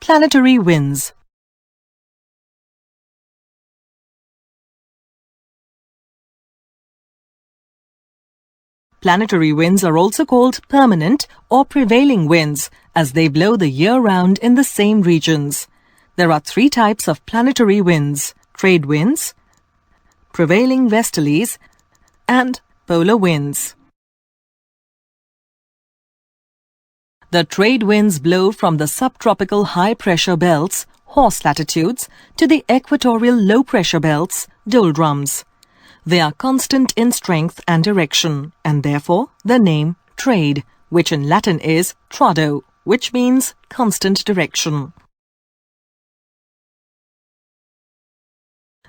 Planetary winds. Planetary winds are also called permanent or prevailing winds, as they blow the year round in the same regions. There are three types of planetary winds: trade winds, prevailing westerlies, and polar winds. The trade winds blow from the subtropical high-pressure belts, horse latitudes, to the equatorial low-pressure belts, doldrums. They are constant in strength and direction, and therefore the name trade, which in Latin is trado, which means constant direction.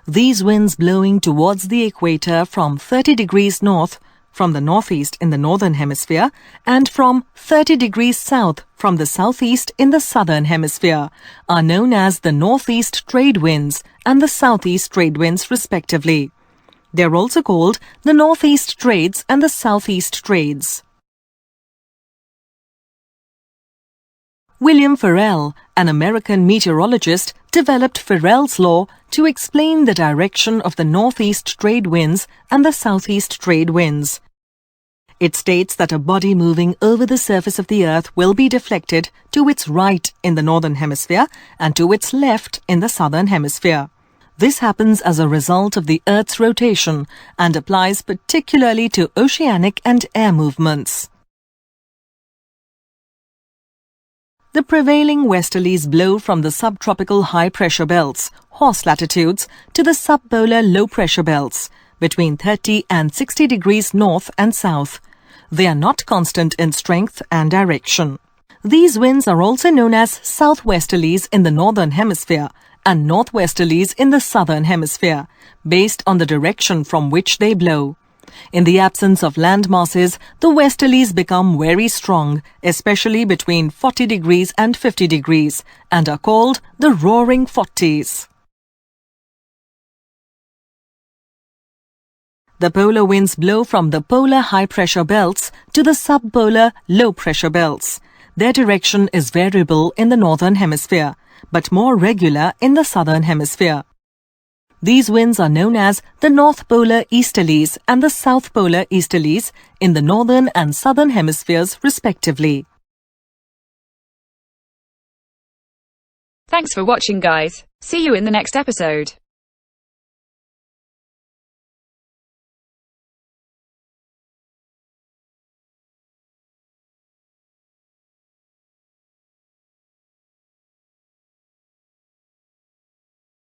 These winds blowing towards the equator from 30 degrees north from the northeast in the northern hemisphere and from 30 degrees south from the southeast in the southern hemisphere are known as the northeast trade winds and the southeast trade winds respectively. They are also called the northeast trades and the southeast trades. William Ferrel, an American meteorologist, developed Ferrel's law to explain the direction of the northeast trade winds and the southeast trade winds. It states that a body moving over the surface of the Earth will be deflected to its right in the northern hemisphere and to its left in the southern hemisphere. This happens as a result of the Earth's rotation and applies particularly to oceanic and air movements. The prevailing westerlies blow from the subtropical high-pressure belts, horse latitudes, to the subpolar low-pressure belts, between 30 and 60 degrees north and south. They are not constant in strength and direction. These winds are also known as southwesterlies in the northern hemisphere and northwesterlies in the southern hemisphere, based on the direction from which they blow. In the absence of land masses, the westerlies become very strong, especially between 40 degrees and 50 degrees, and are called the roaring 40s. The polar winds blow from the polar high-pressure belts to the subpolar low-pressure belts. Their direction is variable in the northern hemisphere, but more regular in the southern hemisphere. These winds are known as the North Polar Easterlies and the South Polar Easterlies in the northern and southern hemispheres respectively. Thanks for watching, guys. See you in the next episode.